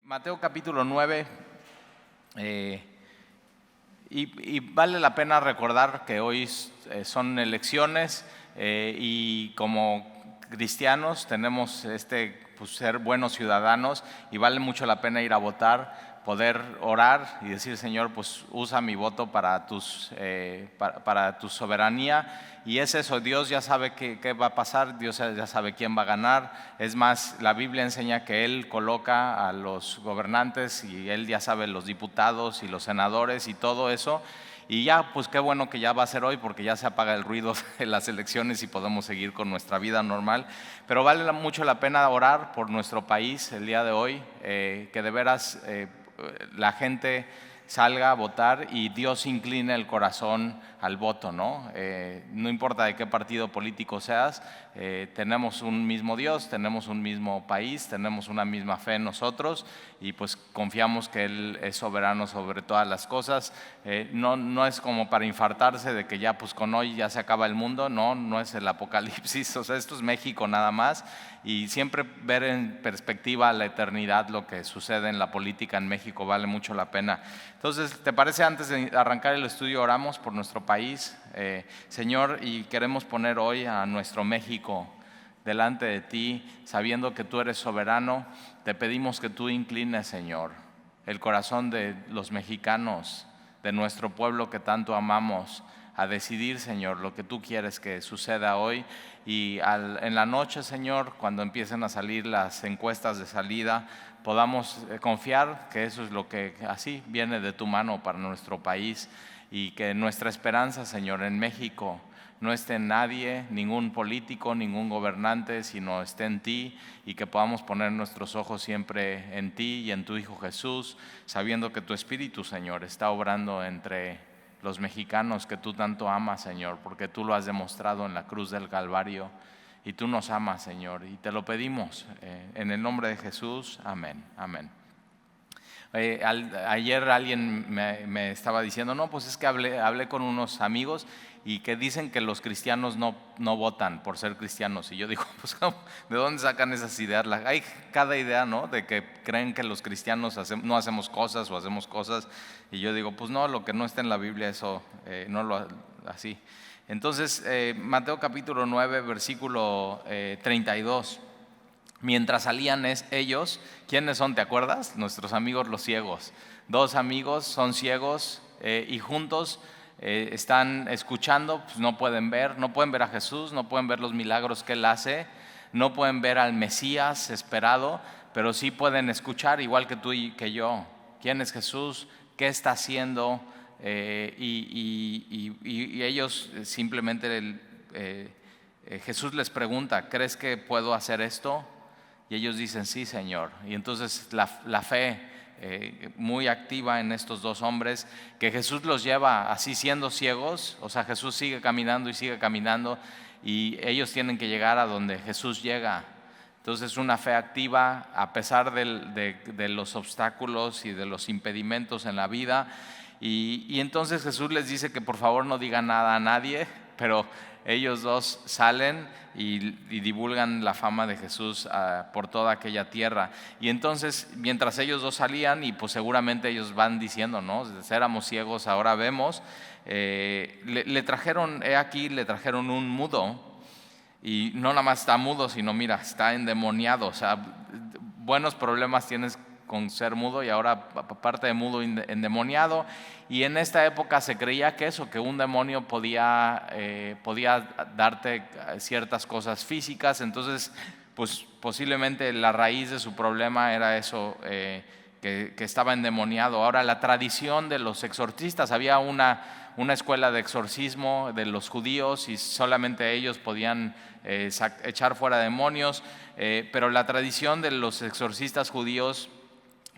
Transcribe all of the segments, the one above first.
Mateo capítulo 9, y vale la pena recordar que hoy son elecciones y como cristianos tenemos pues, ser buenos ciudadanos, y vale mucho la pena ir a votar, poder orar y decir: Señor, pues usa mi voto para tu soberanía. Y es eso, Dios ya sabe qué va a pasar, Dios ya sabe quién va a ganar. Es más, la Biblia enseña que Él coloca a los gobernantes y Él ya sabe los diputados y los senadores y todo eso. Y ya, pues qué bueno que ya va a ser hoy, porque ya se apaga el ruido de las elecciones y podemos seguir con nuestra vida normal. Pero vale mucho la pena orar por nuestro país el día de hoy, que de veras la gente salga a votar y Dios incline el corazón al voto, ¿no? No importa de qué partido político seas, tenemos un mismo Dios, tenemos un mismo país, tenemos una misma fe en nosotros, y pues confiamos que Él es soberano sobre todas las cosas. No es como para infartarse de que ya pues con hoy ya se acaba el mundo, no es el apocalipsis, o sea, esto es México nada más, y siempre ver en perspectiva la eternidad lo que sucede en la política en México vale mucho la pena. Entonces, ¿te parece, antes de arrancar el estudio, oramos por nuestro país? Señor, y queremos poner hoy a nuestro México delante de ti, sabiendo que tú eres soberano. Te pedimos que tú inclines, Señor, el corazón de los mexicanos, de nuestro pueblo que tanto amamos, a decidir, Señor, lo que tú quieres que suceda hoy. Y en la noche, Señor, cuando empiecen a salir las encuestas de salida, podamos confiar que eso es lo que así viene de tu mano para nuestro país, y que nuestra esperanza, Señor, en México no esté en nadie, ningún político, ningún gobernante, sino esté en ti, y que podamos poner nuestros ojos siempre en ti y en tu Hijo Jesús, sabiendo que tu Espíritu, Señor, está obrando entre los mexicanos que tú tanto amas, Señor, porque tú lo has demostrado en la cruz del Calvario, y tú nos amas, Señor, y te lo pedimos en el nombre de Jesús. Amén, amén. Ayer alguien me estaba diciendo: no, pues es que hablé con unos amigos y que dicen que los cristianos no votan por ser cristianos. Y yo digo, pues ¿de dónde sacan esas ideas? Hay cada idea, ¿no? De que creen que los cristianos no hacemos cosas o hacemos cosas. Y yo digo, pues no, lo que no está en la Biblia, eso no lo así. Entonces, Mateo capítulo 9, versículo 32. Mientras salían ellos, ¿quiénes son? ¿Te acuerdas? Nuestros amigos los ciegos. Dos amigos son ciegos y juntos están escuchando, pues no pueden ver a Jesús, no pueden ver los milagros que Él hace, no pueden ver al Mesías esperado, pero sí pueden escuchar, igual que tú y que yo. ¿Quién es Jesús? ¿Qué está haciendo? Y ellos simplemente, Jesús les pregunta: ¿crees que puedo hacer esto? Y ellos dicen: sí, Señor. Y entonces la fe muy activa en estos dos hombres, que Jesús los lleva así siendo ciegos. O sea, Jesús sigue caminando y ellos tienen que llegar a donde Jesús llega. Entonces, una fe activa a pesar de los obstáculos y de los impedimentos en la vida. Y entonces Jesús les dice que por favor no digan nada a nadie, pero ellos dos salen y divulgan la fama de Jesús por toda aquella tierra. Y entonces, mientras ellos dos salían, y pues seguramente ellos van diciendo, ¿no? Éramos ciegos, ahora vemos. Le trajeron un mudo, y no nada más está mudo, sino mira, está endemoniado. O sea, buenos problemas tienes con ser mudo, y ahora aparte de mudo, endemoniado. Y en esta época se creía que un demonio podía darte ciertas cosas físicas. Entonces, pues posiblemente la raíz de su problema era eso, que estaba endemoniado. Ahora, la tradición de los exorcistas, había una escuela de exorcismo de los judíos, y solamente ellos podían echar fuera demonios, pero la tradición de los exorcistas judíos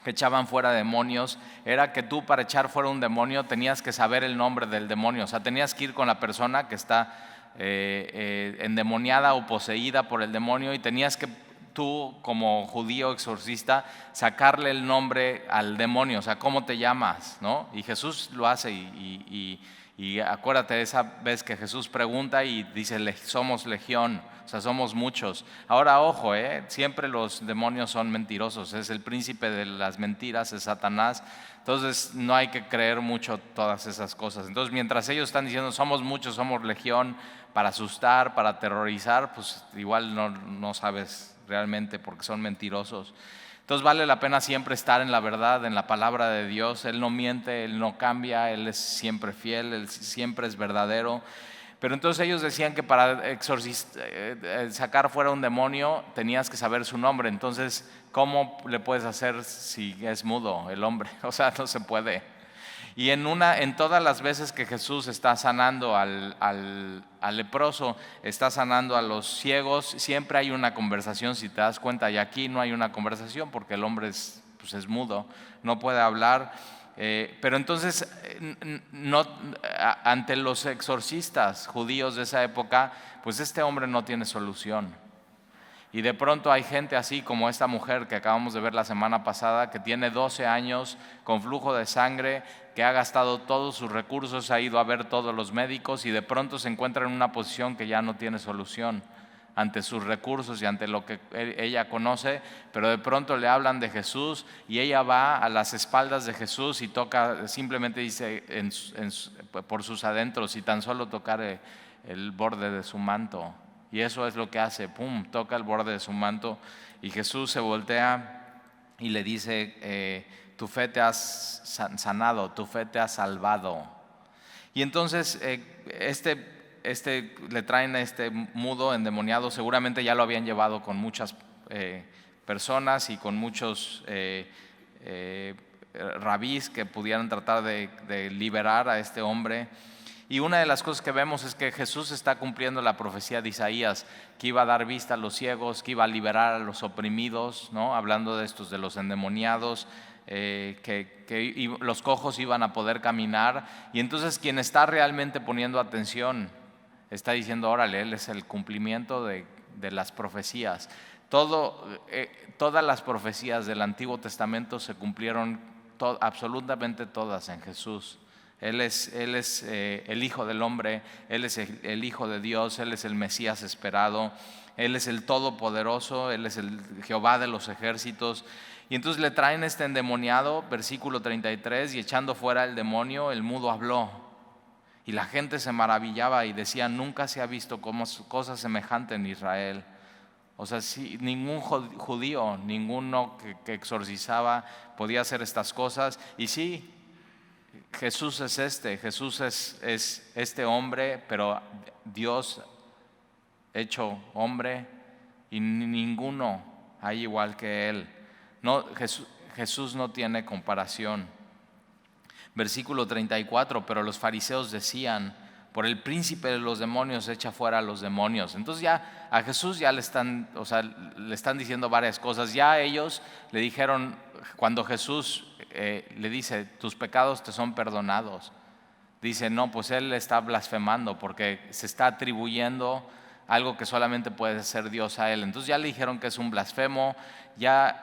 que echaban fuera demonios era que tú, para echar fuera un demonio, tenías que saber el nombre del demonio. O sea, tenías que ir con la persona que está endemoniada o poseída por el demonio, y tenías que tú, como judío exorcista, sacarle el nombre al demonio. O sea, ¿cómo te llamas? ¿No? Y Jesús lo hace, y Y acuérdate de esa vez que Jesús pregunta y dice, somos legión, o sea, somos muchos. Ahora, ojo, siempre los demonios son mentirosos, es el príncipe de las mentiras, es Satanás. Entonces no hay que creer mucho todas esas cosas. Entonces mientras ellos están diciendo, somos muchos, somos legión, para asustar, para aterrorizar, pues igual no sabes realmente porque son mentirosos. Entonces vale la pena siempre estar en la verdad, en la palabra de Dios. Él no miente, Él no cambia, Él es siempre fiel, Él siempre es verdadero. Pero entonces ellos decían que para sacar fuera un demonio tenías que saber su nombre. Entonces, ¿cómo le puedes hacer si es mudo el hombre? O sea, no se puede. Y en todas las veces que Jesús está sanando al leproso, está sanando a los ciegos, siempre hay una conversación, si te das cuenta, y aquí no hay una conversación porque el hombre es mudo, no puede hablar. Pero entonces, ante los exorcistas judíos de esa época, pues este hombre no tiene solución. Y de pronto hay gente así como esta mujer que acabamos de ver la semana pasada, que tiene 12 años con flujo de sangre, que ha gastado todos sus recursos, ha ido a ver todos los médicos y de pronto se encuentra en una posición que ya no tiene solución ante sus recursos y ante lo que ella conoce, pero de pronto le hablan de Jesús y ella va a las espaldas de Jesús y toca, simplemente dice por sus adentros, y tan solo tocar el borde de su manto. Y eso es lo que hace, pum, toca el borde de su manto y Jesús se voltea y le dice, tu fe te has sanado, tu fe te ha salvado. Y entonces le traen a este mudo endemoniado, seguramente ya lo habían llevado con muchas personas y con muchos rabís que pudieran tratar de liberar a este hombre. Y una de las cosas que vemos es que Jesús está cumpliendo la profecía de Isaías, que iba a dar vista a los ciegos, que iba a liberar a los oprimidos, ¿no? Hablando de estos, de los endemoniados, que los cojos iban a poder caminar. Y entonces quien está realmente poniendo atención está diciendo, órale, Él es el cumplimiento de las profecías. Todas las profecías del Antiguo Testamento se cumplieron absolutamente todas en Jesús. Él es el Hijo del Hombre, Él es el Hijo de Dios, Él es el Mesías esperado, Él es el Todopoderoso, Él es el Jehová de los ejércitos. Y entonces le traen este endemoniado, versículo 33, y echando fuera el demonio, el mudo habló. Y la gente se maravillaba y decía, nunca se ha visto cosa semejante en Israel. O sea, sí, ningún judío, ninguno que exorcizaba podía hacer estas cosas. Y sí, Jesús es Jesús es este hombre, pero Dios hecho hombre, y ninguno hay igual que Él. No, Jesús no tiene comparación. Versículo 34, pero los fariseos decían, por el príncipe de los demonios echa fuera a los demonios. Entonces ya a Jesús ya le están diciendo varias cosas. Ya ellos le dijeron, cuando Jesús le dice, tus pecados te son perdonados, dice, no, pues él está blasfemando porque se está atribuyendo algo que solamente puede ser Dios a él. Entonces ya le dijeron que es un blasfemo, ya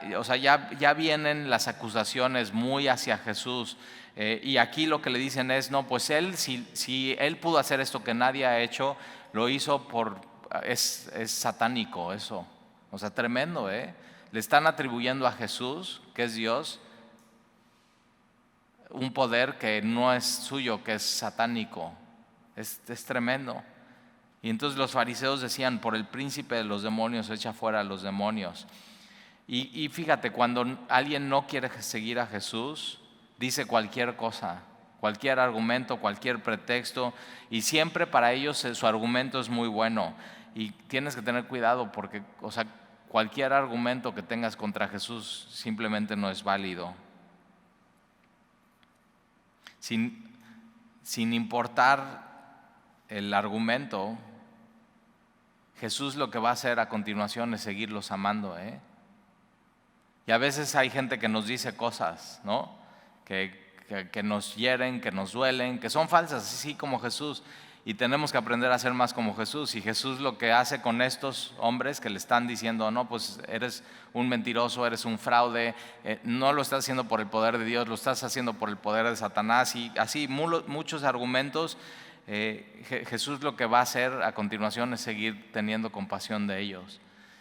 vienen las acusaciones muy hacia Jesús. Y aquí lo que le dicen es, no, pues él, si él pudo hacer esto que nadie ha hecho, lo hizo es satánico eso. O sea, tremendo, Le están atribuyendo a Jesús, que es Dios, un poder que no es suyo, que es satánico. Es tremendo. Y entonces los fariseos decían, por el príncipe de los demonios echa fuera a los demonios. Y fíjate, cuando alguien no quiere seguir a Jesús, dice cualquier cosa, cualquier argumento, cualquier pretexto, y siempre para ellos su argumento es muy bueno. Y tienes que tener cuidado porque, o sea, cualquier argumento que tengas contra Jesús simplemente no es válido. Sin importar el argumento, Jesús lo que va a hacer a continuación es seguirlos amando, Y a veces hay gente que nos dice cosas, ¿no? Que nos hieren, que nos duelen, que son falsas, así como Jesús. y tenemos que aprender a ser más como Jesús. Y Jesús lo que hace con estos hombres que le están diciendo, no, pues eres un mentiroso, eres un fraude, no lo estás haciendo por el poder de Dios, lo estás haciendo por el poder de Satanás, y así muchos argumentos. Jesús lo que va a hacer a continuación es seguir teniendo compasión de ellos.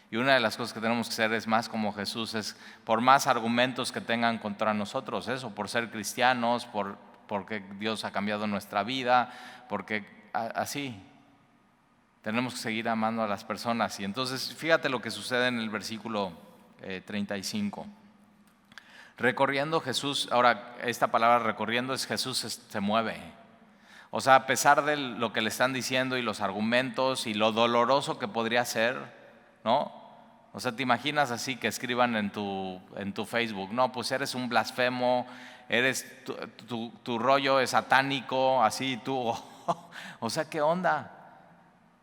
Y una de las cosas que tenemos que hacer es más como Jesús, es por más argumentos que tengan contra nosotros, eso, por ser cristianos, porque Dios ha cambiado nuestra vida, porque así tenemos que seguir amando a las personas. Y entonces fíjate lo que sucede en el versículo 35. Recorriendo Jesús, ahora esta palabra recorriendo es Jesús se mueve. O sea, a pesar de lo que le están diciendo y los argumentos y lo doloroso que podría ser, ¿no? O sea, te imaginas así que escriban en tu Facebook, no, pues eres un blasfemo, tu rollo es satánico, así tú, o sea, ¿qué onda?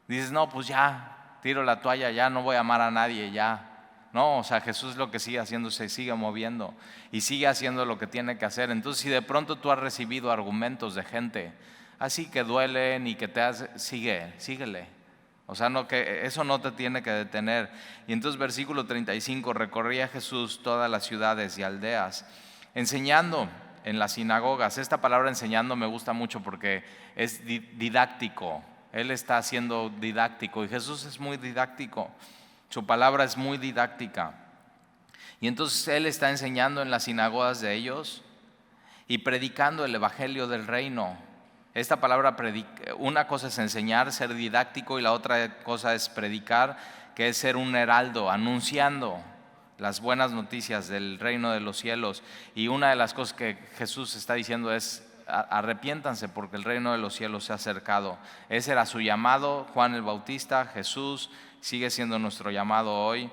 Dices, no, pues ya, tiro la toalla, ya no voy a amar a nadie, ya. No, o sea, Jesús lo que sigue haciendo, se sigue moviendo y sigue haciendo lo que tiene que hacer. Entonces, si de pronto tú has recibido argumentos de gente así que duelen y que te hace, síguele. O sea, no, que eso no te tiene que detener. Y entonces versículo 35, recorría Jesús todas las ciudades y aldeas, enseñando en las sinagogas. Esta palabra enseñando me gusta mucho porque es didáctico. Él está siendo didáctico y Jesús es muy didáctico. Su palabra es muy didáctica. Y entonces Él está enseñando en las sinagogas de ellos y predicando el evangelio del reino. Esta palabra, una cosa es enseñar, ser didáctico, y la otra cosa es predicar, que es ser un heraldo, anunciando las buenas noticias del reino de los cielos. Y una de las cosas que Jesús está diciendo es: arrepiéntanse porque el reino de los cielos se ha acercado. Ese era su llamado, Juan el Bautista. Jesús sigue siendo nuestro llamado hoy.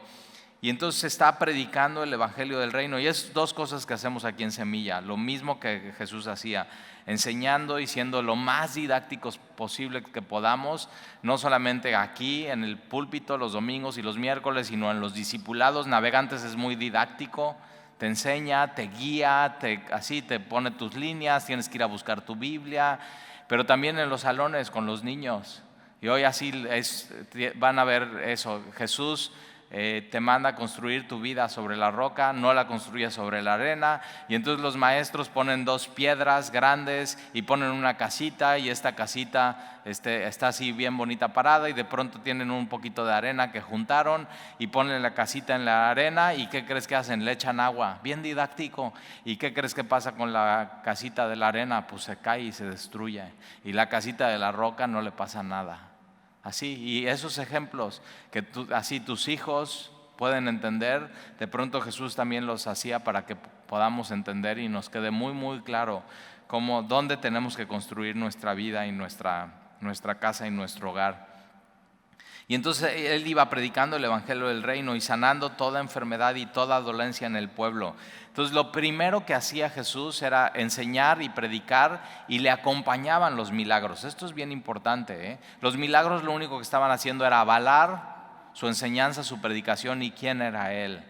Y entonces está predicando el evangelio del reino. Y es dos cosas que hacemos aquí en Semilla, lo mismo que Jesús hacía, enseñando y siendo lo más didácticos posible que podamos, no solamente aquí en el púlpito los domingos y los miércoles, sino en los discipulados. Navegantes es muy didáctico, te enseña, te guía, así te pone tus líneas, tienes que ir a buscar tu Biblia, pero también en los salones con los niños. Y hoy así van a ver eso. Jesús te manda a construir tu vida sobre la roca, no la construyes sobre la arena. Y entonces los maestros ponen dos piedras grandes y ponen una casita, y esta casita está así bien bonita parada, y de pronto tienen un poquito de arena que juntaron y ponen la casita en la arena. ¿Y qué crees que hacen? Le echan agua, bien didáctico. ¿Y qué crees que pasa con la casita de la arena? Pues se cae y se destruye. Y la casita de la roca no le pasa nada. Así, y esos ejemplos que así tus hijos pueden entender, de pronto Jesús también los hacía para que podamos entender y nos quede muy muy claro dónde tenemos que construir nuestra vida y nuestra casa y nuestro hogar. Y entonces Él iba predicando el evangelio del reino y sanando toda enfermedad y toda dolencia en el pueblo. Entonces lo primero que hacía Jesús era enseñar y predicar, y le acompañaban los milagros. Esto es bien importante, ¿eh? Los milagros lo único que estaban haciendo era avalar su enseñanza, su predicación y quién era Él.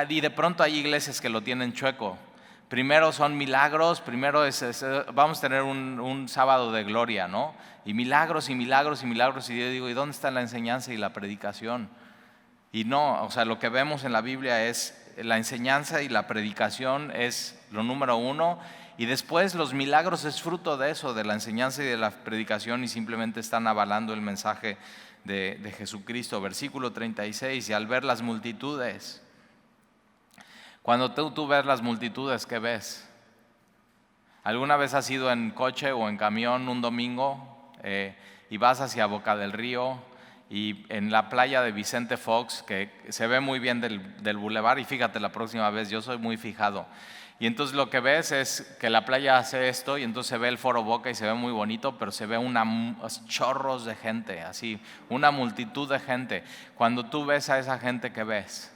Y de pronto hay iglesias que lo tienen chueco. Primero son milagros, primero vamos a tener un sábado de gloria, ¿no? Y milagros y milagros y milagros, y yo digo, ¿y dónde está la enseñanza y la predicación? Y no, o sea, lo que vemos en la Biblia es la enseñanza y la predicación es lo número uno, y después los milagros es fruto de eso, de la enseñanza y de la predicación, y simplemente están avalando el mensaje de Jesucristo. Versículo 36, y al ver las multitudes. Cuando tú ves las multitudes, ¿qué ves? ¿Alguna vez has ido en coche o en camión un domingo y vas hacia Boca del Río, y en la playa de Vicente Fox, que se ve muy bien del bulevar? Y fíjate, la próxima vez, yo soy muy fijado. Y entonces lo que ves es que la playa hace esto, y entonces se ve el Foro Boca y se ve muy bonito, pero se ve chorros de gente, así, una multitud de gente. Cuando tú ves a esa gente, ¿qué ves?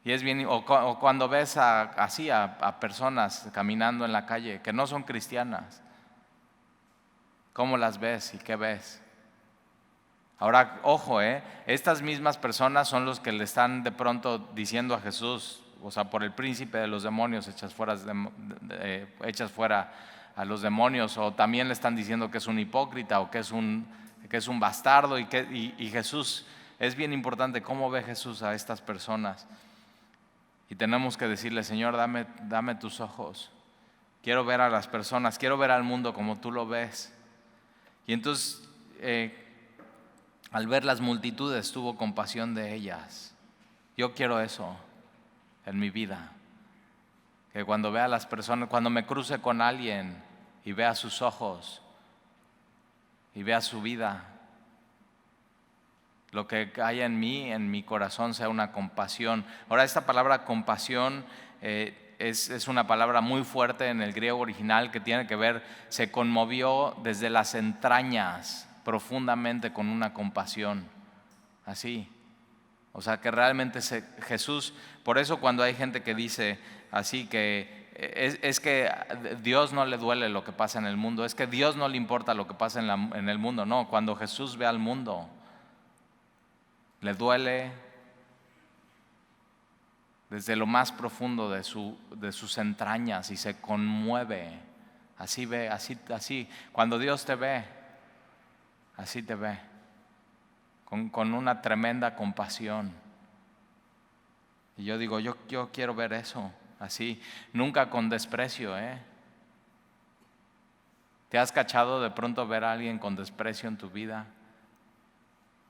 Y es bien, o cuando ves así a personas caminando en la calle que no son cristianas, ¿cómo las ves y qué ves? Ahora, ojo, estas mismas personas son los que le están de pronto diciendo a Jesús, o sea, por el príncipe de los demonios echas fuera a los demonios, o también le están diciendo que es un hipócrita o que es un bastardo. Y Jesús, es bien importante cómo ve Jesús a estas personas. Y tenemos que decirle: Señor, dame tus ojos. Quiero ver a las personas, quiero ver al mundo como tú lo ves. Y entonces, al ver las multitudes, tuvo compasión de ellas. Yo quiero eso en mi vida. Que cuando vea a las personas, cuando me cruce con alguien y vea sus ojos y vea su vida, lo que haya en mi corazón, sea una compasión. Ahora, esta palabra compasión es una palabra muy fuerte en el griego original, que tiene que ver, se conmovió desde las entrañas profundamente con una compasión, así. O sea, que realmente Jesús, por eso cuando hay gente que dice así que es que Dios no le duele lo que pasa en el mundo, es que Dios no le importa lo que pasa en el mundo. No, cuando Jesús ve al mundo, le duele desde lo más profundo de sus entrañas y se conmueve. Así ve, así. Cuando Dios te ve, así te ve, con una tremenda compasión. Y yo digo, yo quiero ver eso, así, nunca con desprecio. ¿Te has cachado de pronto ver a alguien con desprecio en tu vida?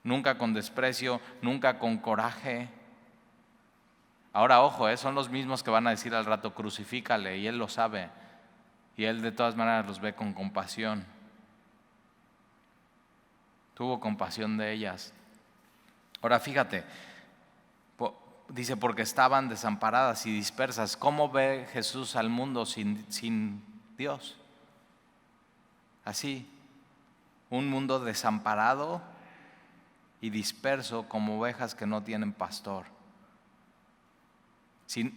Nunca con desprecio, nunca con coraje. Ahora, ojo, son los mismos que van a decir al rato: crucifícale, y Él lo sabe. Y Él de todas maneras los ve con compasión. Tuvo compasión de ellas. Ahora, fíjate, dice: porque estaban desamparadas y dispersas. ¿Cómo ve Jesús al mundo sin Dios? Así, un mundo desamparado y disperso, como ovejas que no tienen pastor.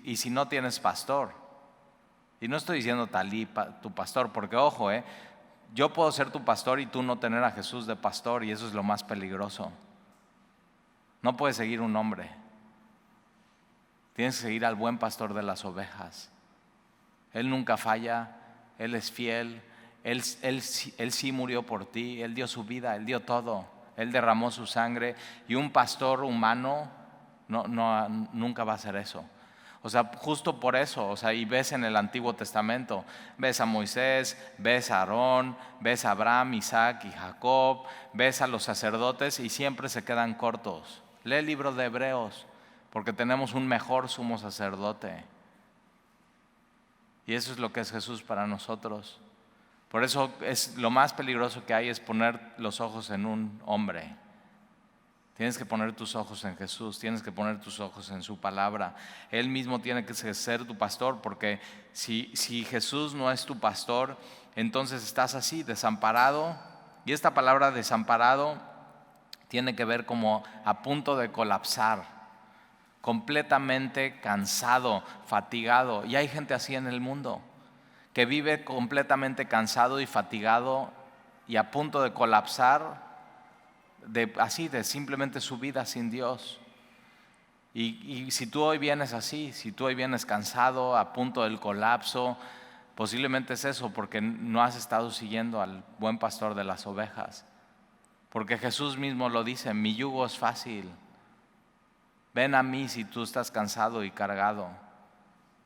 Y si no tienes pastor, y no estoy diciendo Talí, tu pastor, porque ojo, yo puedo ser tu pastor y tú no tener a Jesús de pastor, y eso es lo más peligroso. No puedes seguir un hombre, tienes que seguir al buen pastor de las ovejas. Él nunca falla, Él es fiel, Él sí murió por ti, Él dio su vida, Él dio todo. Él derramó su sangre, y un pastor humano nunca va a hacer eso. O sea, justo por eso, y ves en el Antiguo Testamento, ves a Moisés, ves a Aarón, ves a Abraham, Isaac y Jacob, ves a los sacerdotes y siempre se quedan cortos. Lee el libro de Hebreos, porque tenemos un mejor sumo sacerdote. Y eso es lo que es Jesús para nosotros. Por eso lo más peligroso que hay es poner los ojos en un hombre. Tienes que poner tus ojos en Jesús, tienes que poner tus ojos en su palabra. Él mismo tiene que ser tu pastor, porque si Jesús no es tu pastor, entonces estás así, desamparado. Y esta palabra desamparado tiene que ver como a punto de colapsar, completamente cansado, fatigado. Y hay gente así en el mundo, que vive completamente cansado y fatigado y a punto de colapsar, de simplemente su vida sin Dios. Y si tú hoy vienes así, si tú hoy vienes cansado, a punto del colapso, posiblemente es eso, porque no has estado siguiendo al buen pastor de las ovejas. Porque Jesús mismo lo dice: mi yugo es fácil. Ven a mí si tú estás cansado y cargado,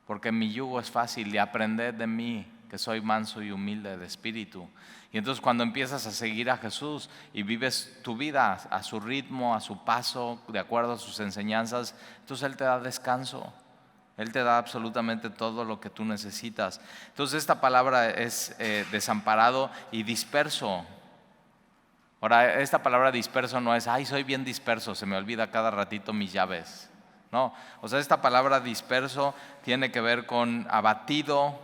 porque mi yugo es fácil, y aprended de mí, que soy manso y humilde de espíritu. Y entonces, cuando empiezas a seguir a Jesús y vives tu vida a su ritmo, a su paso, de acuerdo a sus enseñanzas, entonces Él te da descanso. Él te da absolutamente todo lo que tú necesitas. Entonces, esta palabra es desamparado y disperso. Ahora, esta palabra disperso no es: ay, soy bien disperso, se me olvida cada ratito mis llaves. No, esta palabra disperso tiene que ver con abatido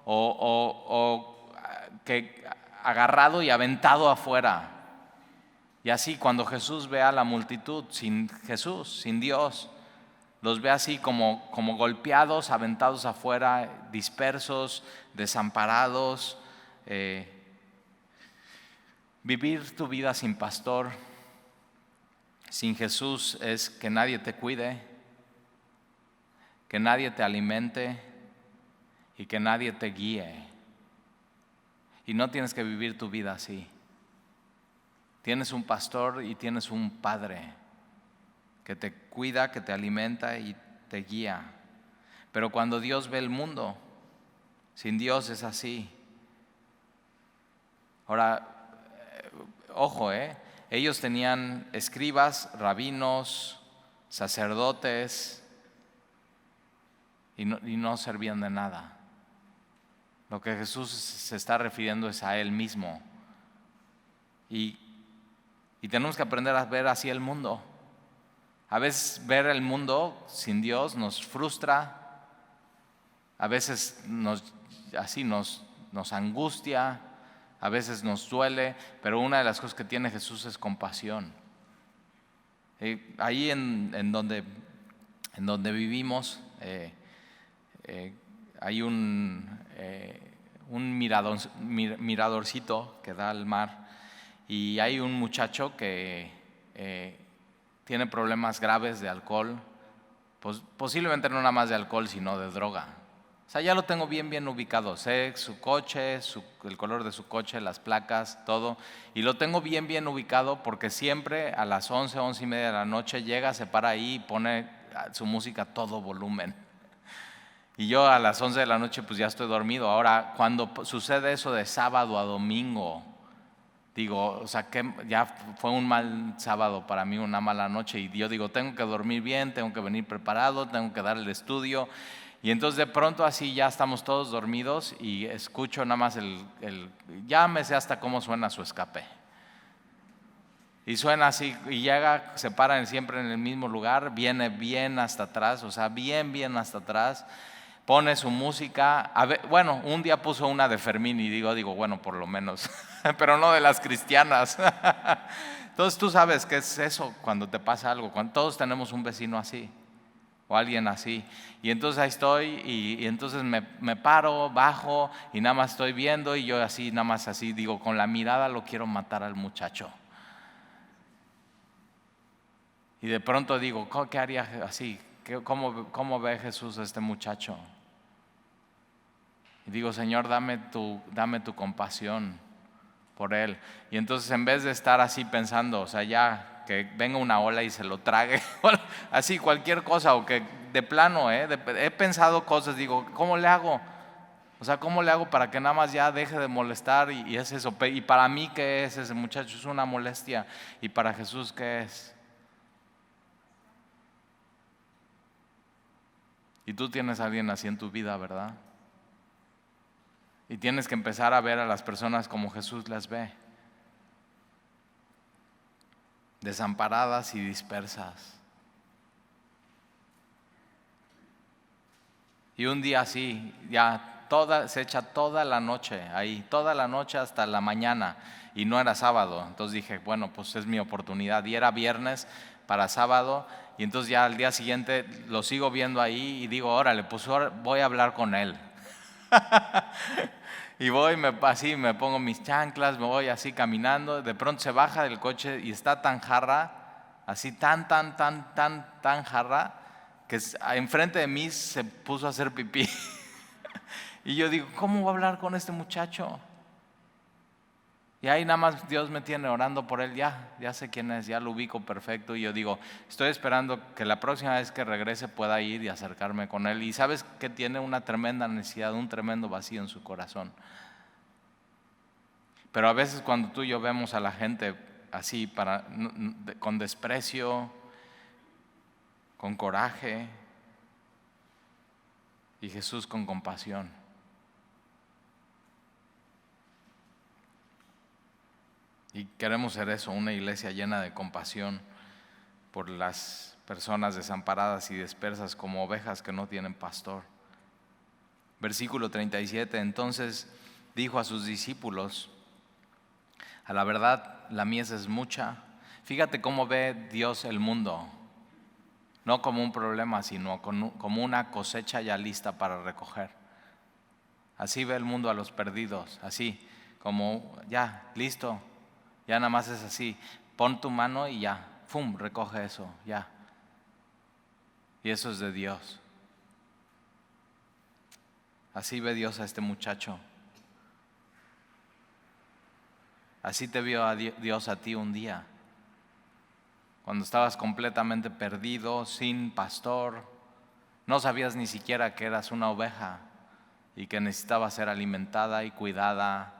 o que agarrado y aventado afuera. Y así, cuando Jesús ve a la multitud sin Jesús, sin Dios, los ve así como golpeados, aventados afuera, dispersos, desamparados. Vivir tu vida sin pastor, sin Jesús, es que nadie te cuide, que nadie te alimente y que nadie te guíe. Y no tienes que vivir tu vida así. Tienes un pastor y tienes un padre que te cuida, que te alimenta y te guía. Pero cuando Dios ve el mundo, sin Dios es así. Ahora, ojo, ellos tenían escribas, rabinos, sacerdotes y no servían de nada. Lo que Jesús se está refiriendo es a Él mismo. Y tenemos que aprender a ver así el mundo. A veces ver el mundo sin Dios nos frustra, a veces nos angustia, a veces nos duele, pero una de las cosas que tiene Jesús es compasión. Ahí en donde vivimos hay un miradorcito que da al mar, y hay un muchacho que tiene problemas graves de alcohol, pues posiblemente no nada más de alcohol, sino de droga. O sea, ya lo tengo bien ubicado. Sé su coche, el color de su coche, las placas, todo. Y lo tengo bien ubicado porque siempre a las 11:30 de la noche llega, se para ahí y pone su música a todo volumen. Y yo a las 11 de la noche pues ya estoy dormido. Ahora, cuando sucede eso de sábado a domingo, digo, o sea, que ya fue un mal sábado para mí, una mala noche, y yo digo, tengo que dormir bien, tengo que venir preparado, tengo que dar el estudio. Y entonces de pronto así ya estamos todos dormidos y escucho nada más ya me sé hasta cómo suena su escape. Y suena así, y llega, se para siempre en el mismo lugar, viene bien hasta atrás, o sea, bien hasta atrás, pone su música. Bueno, un día puso una de Fermín y digo, bueno, por lo menos, pero no de las cristianas. Entonces tú sabes qué es eso cuando te pasa algo, cuando todos tenemos un vecino así o alguien así. Y entonces ahí estoy y entonces me paro, bajo y nada más estoy viendo, y yo así, nada más así, digo, con la mirada lo quiero matar al muchacho. Y de pronto digo, ¿qué haría así? ¿Cómo ve Jesús a este muchacho? Y digo, Señor, dame tu compasión por él. Y entonces en vez de estar así pensando, o sea, ya que venga una ola y se lo trague, así cualquier cosa, o que de plano, he pensado cosas, digo, ¿cómo le hago? O sea, ¿cómo le hago para que nada más ya deje de molestar? Y es eso. Y para mí, ¿qué es ese muchacho? Es una molestia. ¿Y para Jesús qué es? Y tú tienes a alguien así en tu vida, ¿verdad? Y tienes que empezar a ver a las personas como Jesús las ve. Desamparadas y dispersas. Y un día así, ya se echa toda la noche ahí, toda la noche hasta la mañana, y no era sábado. Entonces dije, bueno, pues es mi oportunidad. Y era viernes para sábado, y entonces ya al día siguiente lo sigo viendo ahí y digo, órale, pues voy a hablar con él. Y voy, así me pongo mis chanclas, me voy así caminando. De pronto se baja del coche y está tan jarra, así tan jarra, que enfrente de mí se puso a hacer pipí. Y yo digo, ¿cómo voy a hablar con este muchacho? Y ahí nada más Dios me tiene orando por él, ya sé quién es, ya lo ubico perfecto. Y yo digo, estoy esperando que la próxima vez que regrese pueda ir y acercarme con él. Y sabes que tiene una tremenda necesidad, un tremendo vacío en su corazón. Pero a veces cuando tú y yo vemos a la gente así, con desprecio, con coraje, y Jesús con compasión. Y queremos ser eso, una iglesia llena de compasión por las personas desamparadas y dispersas, como ovejas que no tienen pastor. Versículo 37, entonces dijo a sus discípulos, a la verdad la mies es mucha. Fíjate cómo ve Dios el mundo, no como un problema, sino como una cosecha ya lista para recoger. Así ve el mundo a los perdidos, así como ya, listo. Ya nada más es así, pon tu mano y ya, ¡fum!, recoge eso, ya. Y eso es de Dios. Así ve Dios a este muchacho. Así te vio Dios a ti un día, cuando estabas completamente perdido, sin pastor, no sabías ni siquiera que eras una oveja y que necesitabas ser alimentada y cuidada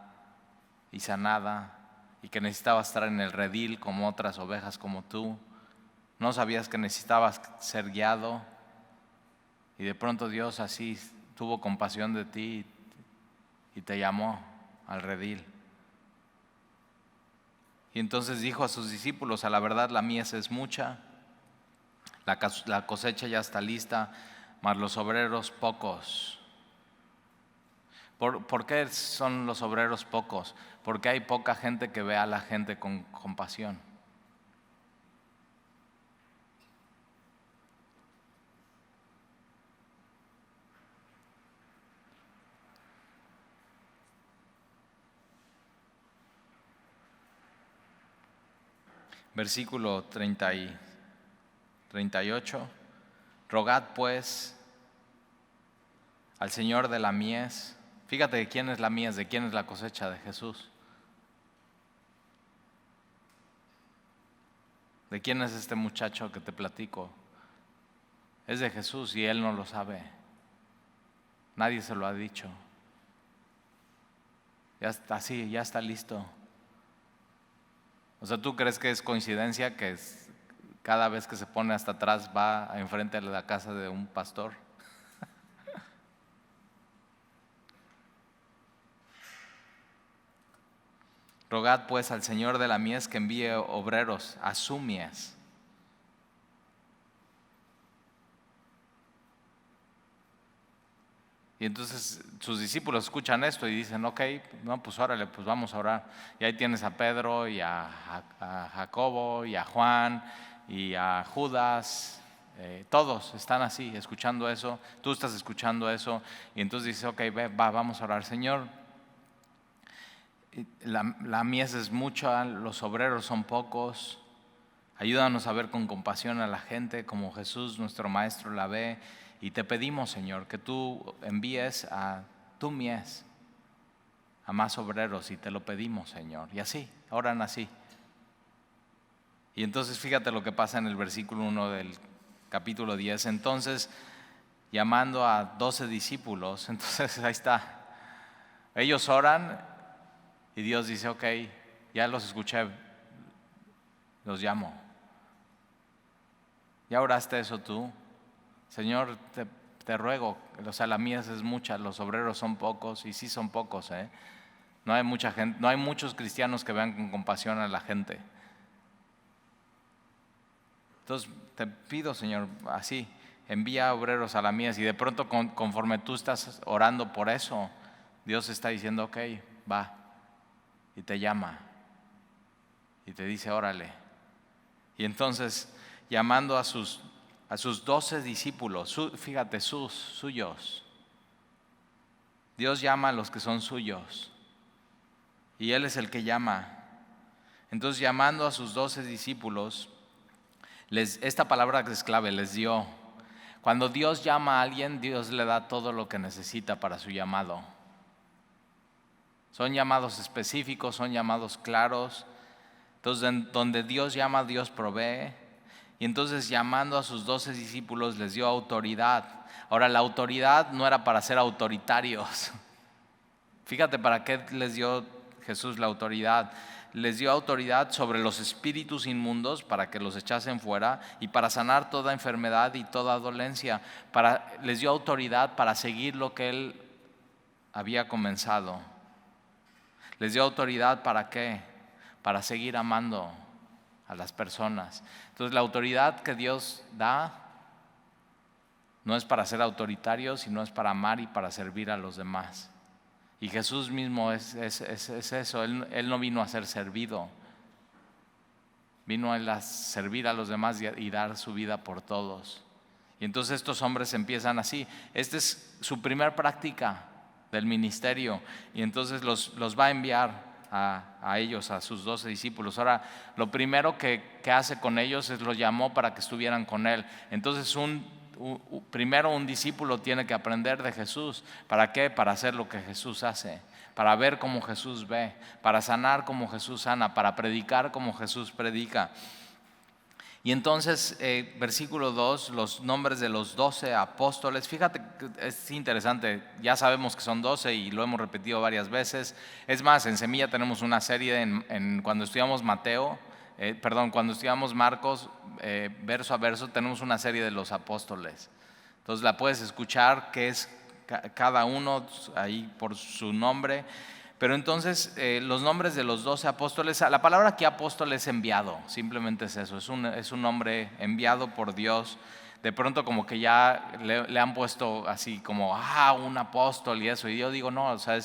y sanada, y que necesitabas estar en el redil como otras ovejas como tú. No sabías que necesitabas ser guiado, y de pronto Dios así tuvo compasión de ti y te llamó al redil. Y entonces dijo a sus discípulos: a la verdad la mies es mucha, la cosecha ya está lista, mas los obreros pocos. ¿Por qué son los obreros pocos? Porque hay poca gente que ve a la gente con compasión. Versículo 38. Rogad pues al Señor de la mies. Fíjate de quién es la mies, de quién es la cosecha, de Jesús. ¿De quién es este muchacho que te platico? Es de Jesús y Él no lo sabe. Nadie se lo ha dicho. Ya está así, ya está listo. O sea, ¿tú crees que es coincidencia que cada vez que se pone hasta atrás va enfrente de la casa de un pastor? Rogad pues al Señor de la mies que envíe obreros a su mies. Y entonces sus discípulos escuchan esto y dicen: ok, no, pues órale, pues vamos a orar. Y ahí tienes a Pedro y a Jacobo y a Juan y a Judas. Todos están así, escuchando eso. Tú estás escuchando eso. Y entonces dices: ok, vamos a orar. Señor, la mies es mucha, los obreros son pocos. Ayúdanos a ver con compasión a la gente como Jesús, nuestro Maestro, la ve. Y te pedimos, Señor, que tú envíes a tu mies a más obreros, y te lo pedimos, Señor. Y así, oran así. Y entonces fíjate lo que pasa en el versículo 1 del capítulo 10. Entonces, llamando a 12 discípulos, entonces ahí está. Ellos oran y Dios dice: ok, ya los escuché, los llamo. ¿Ya oraste eso tú? Señor, te ruego, o sea, la mies es mucha, los obreros son pocos, y sí son pocos, No hay mucha gente, no hay muchos cristianos que vean con compasión a la gente. Entonces te pido, Señor, así, envía obreros a la mies. Y de pronto, conforme tú estás orando por eso, Dios está diciendo: ok, va, y te llama y te dice: órale. Y entonces, llamando a sus 12 discípulos, fíjate, suyos. Dios llama a los que son suyos, y Él es el que llama. Entonces, llamando a sus 12 discípulos, esta palabra que es clave, les dio. Cuando Dios llama a alguien, Dios le da todo lo que necesita para su llamado. Son llamados específicos, son llamados claros. Entonces, donde Dios llama, Dios provee. Y entonces, llamando a sus 12 discípulos, les dio autoridad. Ahora, la autoridad no era para ser autoritarios. Fíjate para qué les dio Jesús la autoridad. Les dio autoridad sobre los espíritus inmundos para que los echasen fuera, y para sanar toda enfermedad y toda dolencia. Les dio autoridad para seguir lo que Él había comenzado. Les dio autoridad ¿para qué? Para seguir amando a las personas. Entonces, la autoridad que Dios da no es para ser autoritario, sino es para amar y para servir a los demás. Y Jesús mismo es eso. Él no vino a ser servido, vino Él a servir a los demás y dar su vida por todos. Y entonces estos hombres empiezan así. Esta es su primer práctica del ministerio, y entonces los va a enviar a ellos, a sus 12 discípulos. Ahora, lo primero que hace con ellos es los llamó para que estuvieran con Él. Entonces, primero un discípulo tiene que aprender de Jesús. ¿Para qué? Para hacer lo que Jesús hace, para ver como Jesús ve, para sanar como Jesús sana, para predicar como Jesús predica. Y entonces, versículo 2, los nombres de los 12 apóstoles. Fíjate, es interesante, ya sabemos que son 12 y lo hemos repetido varias veces. Es más, en Semilla tenemos una serie cuando estudiamos cuando estudiamos Marcos, verso a verso, tenemos una serie de los apóstoles. Entonces la puedes escuchar, que es cada uno ahí por su nombre. Pero entonces los nombres de los 12 apóstoles, la palabra aquí apóstol es enviado, simplemente es eso, es un nombre enviado por Dios. De pronto como que ya le han puesto así como, un apóstol y eso, y yo digo no, o sea,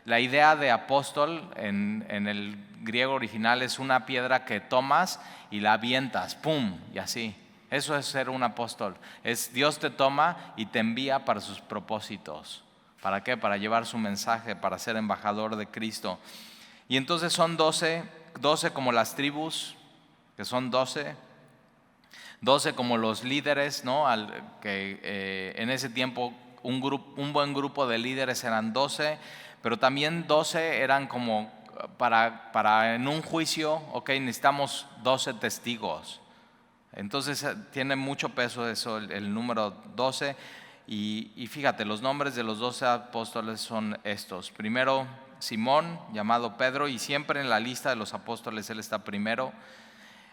la idea de apóstol en el griego original es una piedra que tomas y la avientas, ¡pum!, y así. Eso es ser un apóstol, es Dios te toma y te envía para sus propósitos. ¿Para qué? Para llevar su mensaje, para ser embajador de Cristo. Y entonces son 12 como las tribus, que son 12 como los líderes, ¿no? En ese tiempo un buen grupo de líderes eran 12, pero también 12 eran como para en un juicio, necesitamos 12 testigos. Entonces tiene mucho peso eso, el número 12. Y fíjate, los nombres de los 12 apóstoles son estos. Primero, Simón, llamado Pedro, y siempre en la lista de los apóstoles él está primero.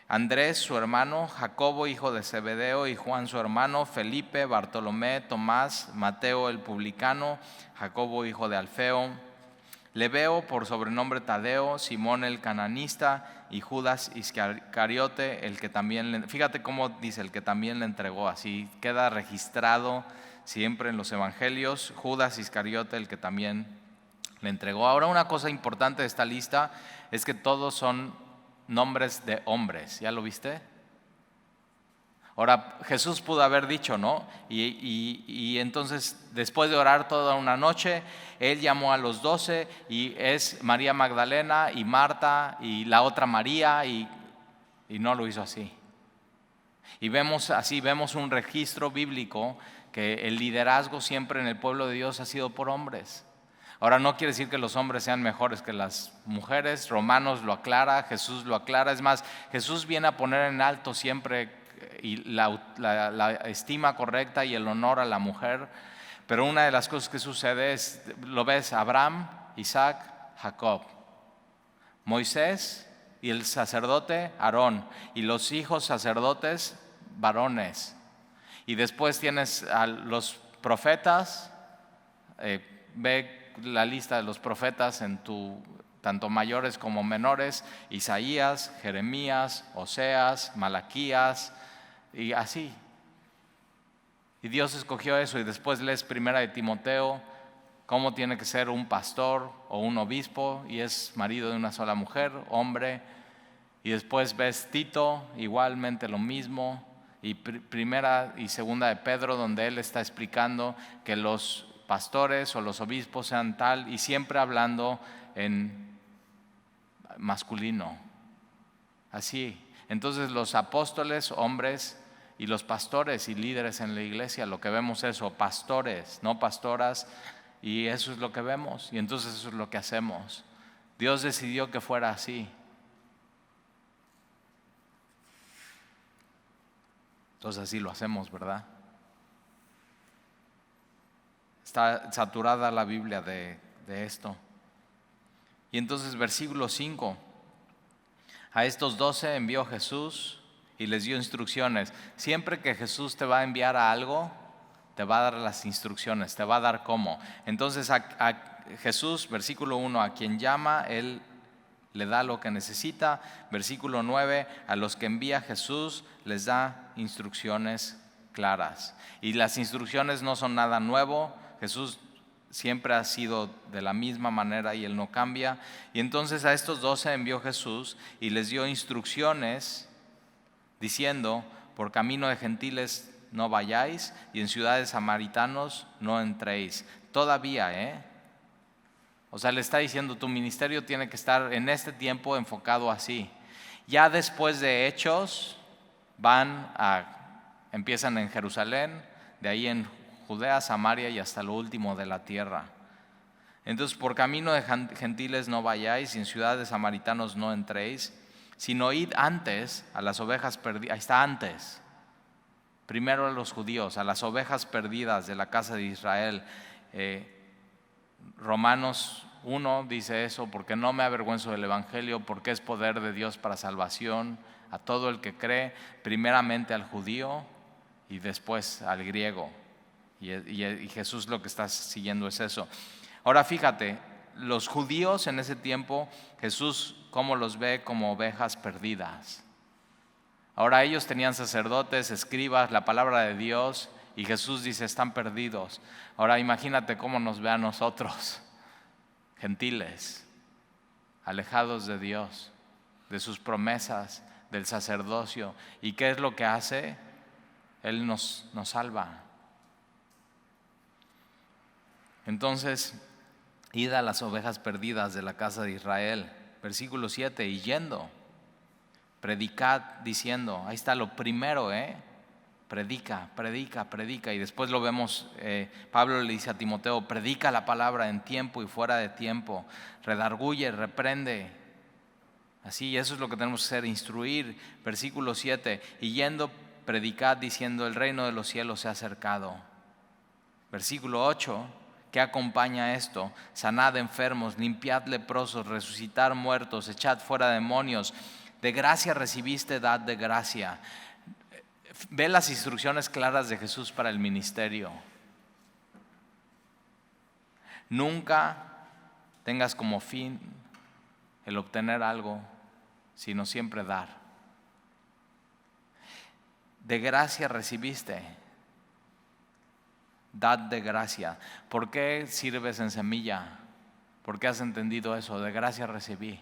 Andrés, su hermano, Jacobo, hijo de Zebedeo, y Juan, su hermano, Felipe, Bartolomé, Tomás, Mateo, el publicano, Jacobo, hijo de Alfeo, Lebeo, por sobrenombre Tadeo, Simón el cananista, y Judas Iscariote, el que también, fíjate cómo dice, el que también le entregó, así queda registrado siempre en los evangelios, Judas Iscariote, el que también le entregó. Ahora, una cosa importante de esta lista es que todos son nombres de hombres, ¿ya lo viste? Ahora, Jesús pudo haber dicho, ¿no? Y entonces, después de orar toda una noche, él llamó a los 12 y es María Magdalena y Marta y la otra María y no lo hizo así. Y vemos un registro bíblico que el liderazgo siempre en el pueblo de Dios ha sido por hombres. Ahora, no quiere decir que los hombres sean mejores que las mujeres. Romanos lo aclara, Jesús lo aclara. Es más, Jesús viene a poner en alto siempre y la estima correcta y el honor a la mujer. Pero una de las cosas que sucede es, lo ves, Abraham, Isaac, Jacob, Moisés y el sacerdote Aarón, y los hijos sacerdotes varones. Y después tienes a los profetas, ve la lista de los profetas en tanto mayores como menores, Isaías, Jeremías, Oseas, Malaquías, y así. Y Dios escogió eso, y después lees Primera de Timoteo, cómo tiene que ser un pastor o un obispo, y es marido de una sola mujer, hombre. Y después ves Tito, igualmente lo mismo, y Primera y Segunda de Pedro, donde él está explicando que los pastores o los obispos sean tal, y siempre hablando en masculino. Así. Entonces los apóstoles, hombres, y los pastores y líderes en la iglesia, lo que vemos es eso, pastores, no pastoras, y eso es lo que vemos, y entonces eso es lo que hacemos. Dios decidió que fuera así. Entonces así lo hacemos, ¿verdad? Está saturada la Biblia de esto. Y entonces versículo 5, a estos 12 envió Jesús y les dio instrucciones. Siempre que Jesús te va a enviar a algo, te va a dar las instrucciones, te va a dar cómo. Entonces a Jesús, versículo 1, a quien llama, Él le da lo que necesita. Versículo 9, a los que envía Jesús les da instrucciones claras. Y las instrucciones no son nada nuevo. Jesús siempre ha sido de la misma manera y Él no cambia. Y entonces a estos 12 envió Jesús y les dio instrucciones diciendo: por camino de gentiles no vayáis, y en ciudades samaritanos no entréis. Todavía, o sea, le está diciendo, tu ministerio tiene que estar en este tiempo enfocado así. Ya después de Hechos, empiezan en Jerusalén, de ahí en Judea, Samaria y hasta lo último de la tierra. Entonces, por camino de gentiles no vayáis, y en ciudad de samaritanos no entréis, sino id antes a las ovejas perdidas. Ahí está, antes. Primero a los judíos, a las ovejas perdidas de la casa de Israel. Romanos 1 dice eso: porque no me avergüenzo del evangelio, porque es poder de Dios para salvación a todo el que cree, primeramente al judío y después al griego. Y Jesús lo que está siguiendo es eso. Ahora fíjate, los judíos en ese tiempo, Jesús cómo los ve: como ovejas perdidas. Ahora ellos tenían sacerdotes, escribas, la palabra de Dios, y Jesús dice: están perdidos. Ahora imagínate cómo nos ve a nosotros, gentiles, alejados de Dios, de sus promesas, del sacerdocio. ¿Y qué es lo que hace? Él nos salva. Entonces, id a las ovejas perdidas de la casa de Israel. Versículo 7, y yendo, predicad diciendo. Ahí está lo primero, predica. Y después lo vemos, Pablo le dice a Timoteo: predica la palabra en tiempo y fuera de tiempo, redarguye, reprende. Así, eso es lo que tenemos que hacer, instruir. Versículo 7, y yendo, predicad diciendo: el reino de los cielos se ha acercado. Versículo 8, ¿qué acompaña esto? Sanad enfermos, limpiad leprosos, resucitar muertos, echad fuera demonios. De gracia recibiste, dad de gracia. Ve las instrucciones claras de Jesús para el ministerio. Nunca tengas como fin el obtener algo, sino siempre dar. De gracia recibiste, dad de gracia. ¿Por qué sirves en Semilla? ¿Por qué has entendido eso? De gracia recibí.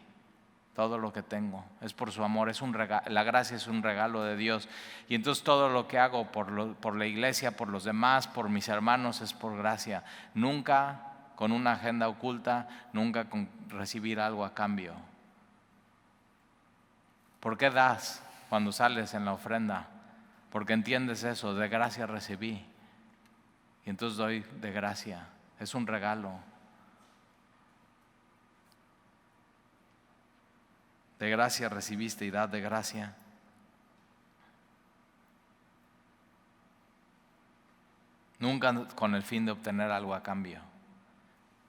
Todo lo que tengo es por su amor, es un regalo. La gracia es un regalo de Dios. Y entonces todo lo que hago por la iglesia, por los demás, por mis hermanos, es por gracia. Nunca con una agenda oculta, nunca con recibir algo a cambio. ¿Por qué das cuando sales en la ofrenda? Porque entiendes eso: de gracia recibí. Y entonces doy de gracia. Es un regalo. De gracia recibiste y dad de gracia. Nunca con el fin de obtener algo a cambio.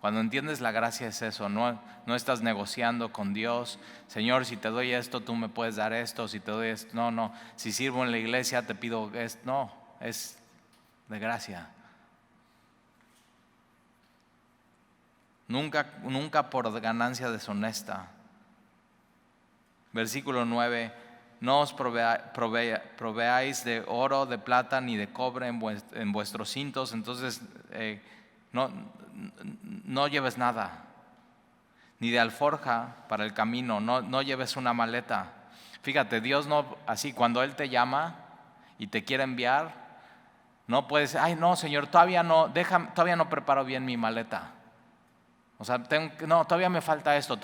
Cuando entiendes la gracia es eso, no estás negociando con Dios: Señor, si te doy esto, tú me puedes dar esto, si te doy esto. No, si sirvo en la iglesia te pido esto. No, es de gracia. Nunca por ganancia deshonesta. Versículo 9, no os proveáis de oro, de plata, ni de cobre en vuestros cintos. Entonces no lleves nada, ni de alforja para el camino, no lleves una maleta. Fíjate, Dios no, así cuando Él te llama y te quiere enviar, no puedes: ay no Señor, todavía no preparo bien mi maleta. O sea, todavía me falta esto,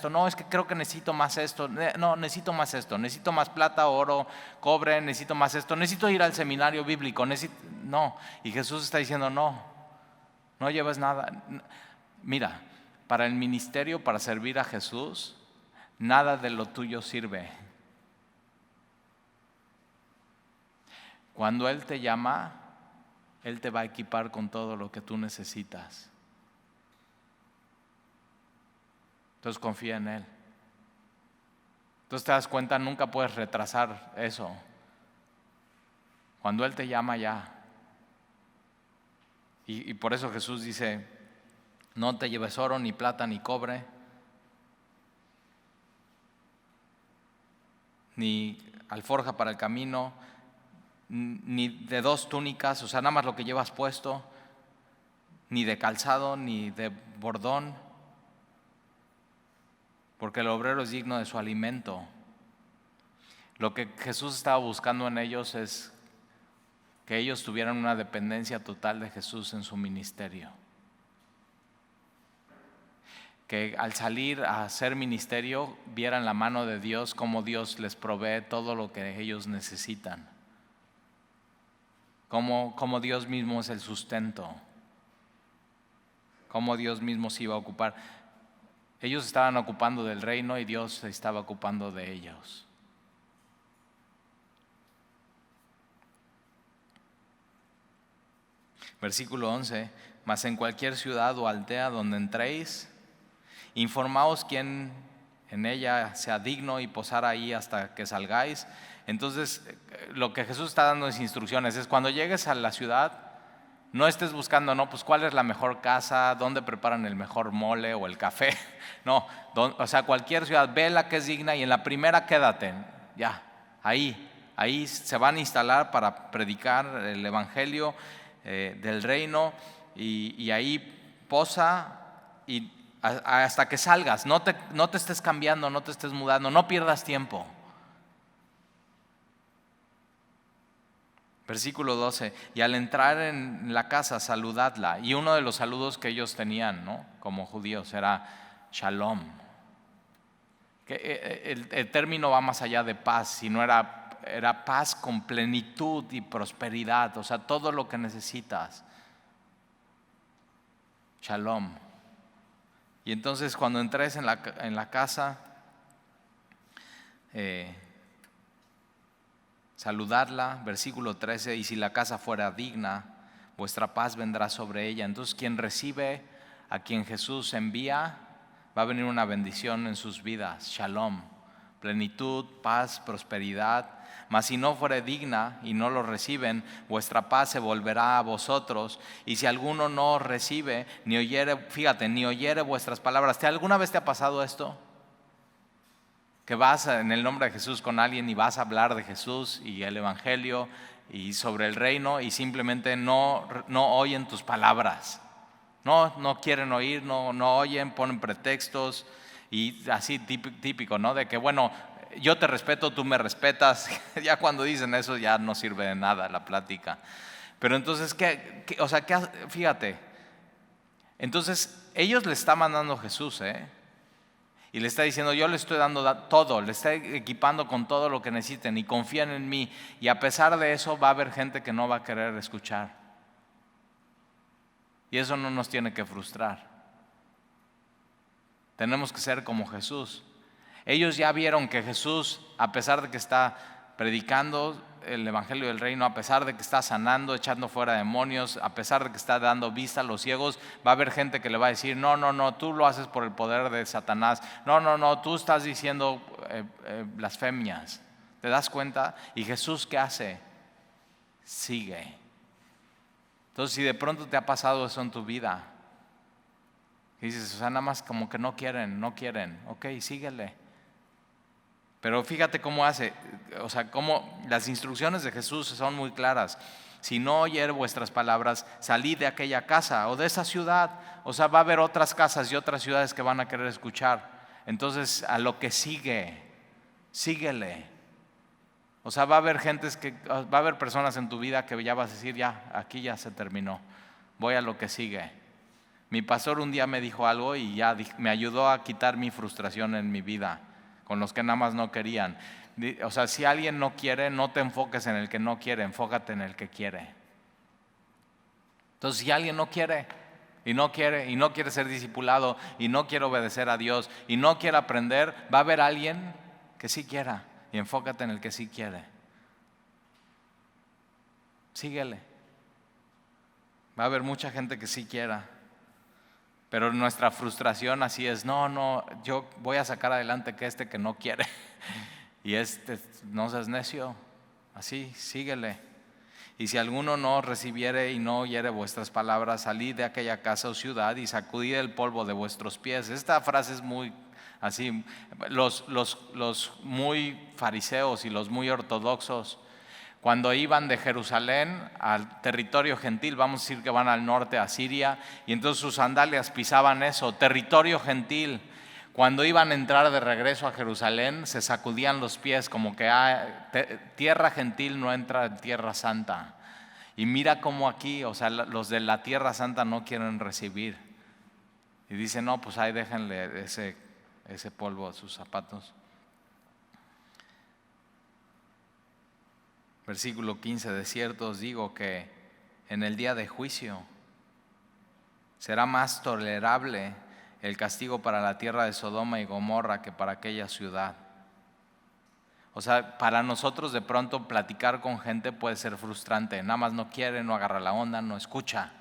no, es que creo que necesito más esto, necesito más plata, oro, cobre, necesito más esto, necesito ir al seminario bíblico, no. Y Jesús está diciendo: no lleves nada. Mira, para el ministerio, para servir a Jesús, nada de lo tuyo sirve. Cuando Él te llama, Él te va a equipar con todo lo que tú necesitas. Entonces confía en Él. Entonces te das cuenta, nunca puedes retrasar eso. Cuando Él te llama, ya. Y por eso Jesús dice: no te lleves oro, ni plata, ni cobre, ni alforja para el camino, ni de 2 túnicas, o sea, nada más lo que llevas puesto, ni de calzado, ni de bordón, porque el obrero es digno de su alimento. Lo que Jesús estaba buscando en ellos es que ellos tuvieran una dependencia total de Jesús en su ministerio. Que al salir a hacer ministerio vieran la mano de Dios, cómo Dios les provee todo lo que ellos necesitan. Cómo Dios mismo es el sustento. cómo Dios mismo se iba a ocupar. Ellos estaban ocupando del reino y Dios se estaba ocupando de ellos. Versículo 11, mas en cualquier ciudad o aldea donde entréis, informaos quién en ella sea digno y posar ahí hasta que salgáis. Entonces, lo que Jesús está dando es instrucciones, es cuando llegues a la ciudad, no estés buscando, no, pues cuál es la mejor casa, dónde preparan el mejor mole o el café. No, o sea, cualquier ciudad, ve la que es digna y en la primera quédate, ya, ahí se van a instalar para predicar el evangelio del reino y ahí posa y hasta que salgas, no te estés cambiando, no te estés mudando, no pierdas tiempo. Versículo 12, y al entrar en la casa saludadla. Y uno de los saludos que ellos tenían, ¿no?, como judíos era shalom. El término va más allá de paz, sino era paz con plenitud y prosperidad, o sea, todo lo que necesitas. Shalom. Y entonces cuando entres en la casa, saludarla, versículo 13, y si la casa fuera digna, vuestra paz vendrá sobre ella. Entonces quien recibe a quien Jesús envía, va a venir una bendición en sus vidas, shalom, plenitud, paz, prosperidad. Mas si no fuere digna y no lo reciben, vuestra paz se volverá a vosotros. Y si alguno no recibe, ni oyere vuestras palabras. ¿Alguna vez te ha pasado esto? Que vas en el nombre de Jesús con alguien y vas a hablar de Jesús y el evangelio y sobre el reino y simplemente no oyen tus palabras. No quieren oír, no oyen, ponen pretextos y así típico, ¿no? De que bueno, yo te respeto, tú me respetas. Ya cuando dicen eso ya no sirve de nada la plática. Pero entonces, fíjate, entonces ellos le están mandando Jesús, y le está diciendo, yo le estoy dando todo, le está equipando con todo lo que necesiten y confían en mí. Y a pesar de eso va a haber gente que no va a querer escuchar. Y eso no nos tiene que frustrar. Tenemos que ser como Jesús. Ellos ya vieron que Jesús, a pesar de que está predicando el evangelio del reino, a pesar de que está sanando, echando fuera demonios, a pesar de que está dando vista a los ciegos, va a haber gente que le va a decir, no, tú lo haces por el poder de Satanás, no, tú estás diciendo blasfemias. ¿Te das cuenta? ¿Y Jesús qué hace? Sigue. Entonces, si de pronto te ha pasado eso en tu vida, y dices, o sea, nada más como que no quieren, ok, síguele. Pero fíjate cómo hace, o sea, cómo las instrucciones de Jesús son muy claras. Si no oyer vuestras palabras, salid de aquella casa o de esa ciudad. O sea, va a haber otras casas y otras ciudades que van a querer escuchar. Entonces, a lo que síguele. O sea, va a haber personas en tu vida que ya vas a decir, ya, aquí ya se terminó. Voy a lo que sigue. Mi pastor un día me dijo algo y ya me ayudó a quitar mi frustración en mi vida con los que nada más no querían. O sea, si alguien no quiere, no te enfoques en el que no quiere, enfócate en el que quiere. Entonces, si alguien no quiere ser discipulado y no quiere obedecer a Dios y no quiere aprender, va a haber alguien que sí quiera y enfócate en el que sí quiere. Síguele. Va a haber mucha gente que sí quiera. Pero nuestra frustración así es, no, yo voy a sacar adelante que no quiere. Y no seas necio, así, síguele. Y si alguno no recibiere y no oyere vuestras palabras, salid de aquella casa o ciudad y sacudid el polvo de vuestros pies. Esta frase es muy así, los muy fariseos y los muy ortodoxos, cuando iban de Jerusalén al territorio gentil, vamos a decir que van al norte, a Siria, y entonces sus sandalias pisaban eso, territorio gentil. Cuando iban a entrar de regreso a Jerusalén, se sacudían los pies como que tierra gentil no entra en tierra santa. Y mira cómo aquí, o sea, los de la tierra santa no quieren recibir. Y dicen, no, pues ahí déjenle ese polvo a sus zapatos. Versículo 15, de cierto os digo que en el día de juicio Será más tolerable el castigo para la tierra de Sodoma y Gomorra que para aquella ciudad. O sea, para nosotros de pronto platicar con gente puede ser frustrante. Nada más no quiere, no agarra la onda, no escucha.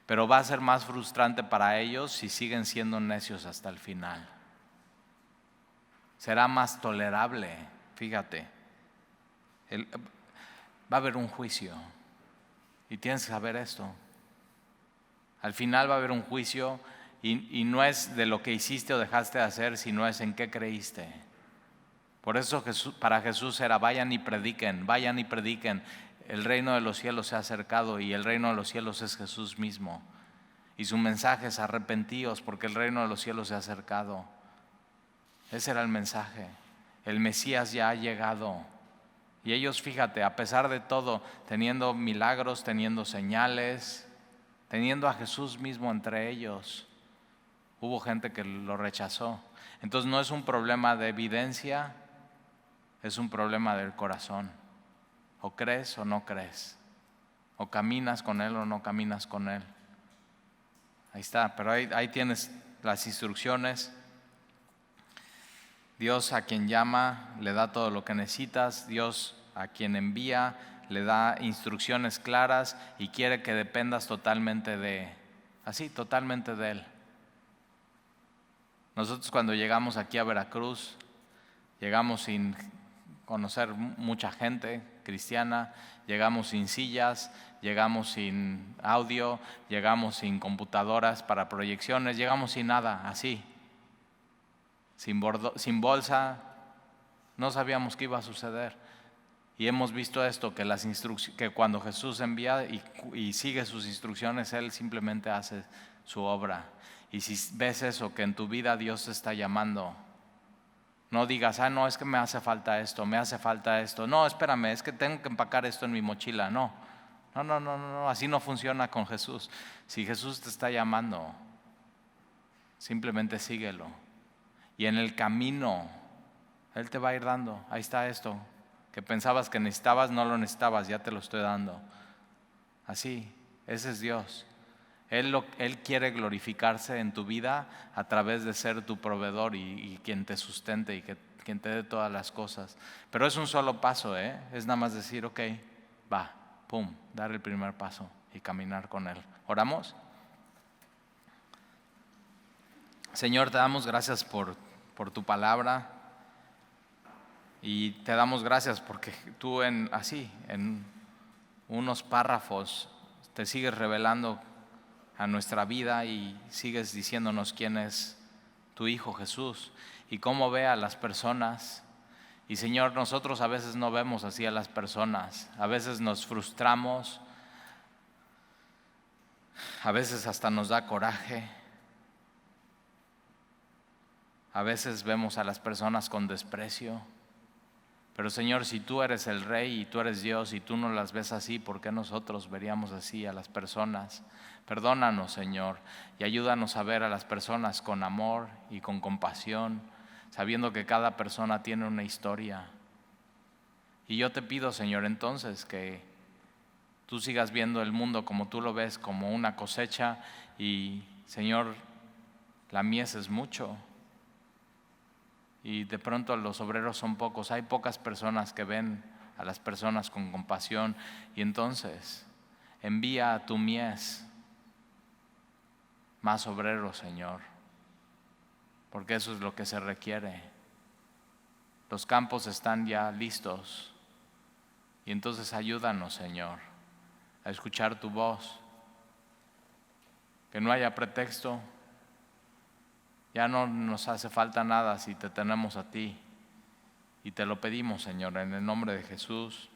Pero va a ser más frustrante para ellos si siguen siendo necios hasta el final. Será más tolerable, fíjate. Va a haber un juicio y tienes que saber esto. Al final va a haber un juicio y no es de lo que hiciste o dejaste de hacer, sino es en qué creíste. Por eso para Jesús era vayan y prediquen, el reino de los cielos se ha acercado y el reino de los cielos es Jesús mismo. Y su mensaje es arrepentíos porque el reino de los cielos se ha acercado. Ese era el mensaje. El Mesías ya ha llegado. Y ellos, fíjate, a pesar de todo, teniendo milagros, teniendo señales, teniendo a Jesús mismo entre ellos, hubo gente que lo rechazó. Entonces no es un problema de evidencia, es un problema del corazón. O crees o no crees. O caminas con Él o no caminas con Él. Ahí está, pero ahí tienes las instrucciones. Dios a quien llama le da todo lo que necesitas. Dios a quien envía le da instrucciones claras y quiere que dependas totalmente totalmente de Él. Nosotros cuando llegamos aquí a Veracruz, llegamos sin conocer mucha gente cristiana, llegamos sin sillas, llegamos sin audio, llegamos sin computadoras para proyecciones, llegamos sin nada, así, sin bolsa, no sabíamos qué iba a suceder. Y hemos visto esto, que cuando Jesús envía y sigue sus instrucciones, Él simplemente hace su obra. Y si ves eso, que en tu vida Dios te está llamando, no digas, no, es que me hace falta esto, no, espérame, es que tengo que empacar esto en mi mochila. No, así no funciona con Jesús. Si Jesús te está llamando, simplemente síguelo. Y en el camino, Él te va a ir dando, ahí está esto, que pensabas que necesitabas, no lo necesitabas, ya te lo estoy dando. Así, ese es Dios. Él quiere glorificarse en tu vida a través de ser tu proveedor y quien te sustente y quien te dé todas las cosas. Pero es un solo paso, es nada más decir, ok, va, pum, dar el primer paso y caminar con Él. ¿Oramos? Señor, te damos gracias por tu palabra y te damos gracias porque tú en unos párrafos te sigues revelando a nuestra vida y sigues diciéndonos quién es tu Hijo Jesús y cómo ve a las personas. Y Señor, nosotros a veces no vemos así a las personas, a veces nos frustramos, a veces hasta nos da coraje, a veces vemos a las personas con desprecio. Pero Señor, si tú eres el Rey y tú eres Dios y tú no las ves así, ¿por qué nosotros veríamos así a las personas? Perdónanos, Señor, y ayúdanos a ver a las personas con amor y con compasión, sabiendo que cada persona tiene una historia. Y yo te pido, Señor, entonces que tú sigas viendo el mundo como tú lo ves, como una cosecha, y Señor, la mies es mucho. Y de pronto los obreros son pocos, hay pocas personas que ven a las personas con compasión y entonces envía a tu mies más obreros, Señor, porque eso es lo que se requiere. Los campos están ya listos y entonces ayúdanos, Señor, a escuchar tu voz, que no haya pretexto. Ya no nos hace falta nada si te tenemos a ti. Y te lo pedimos, Señor, en el nombre de Jesús.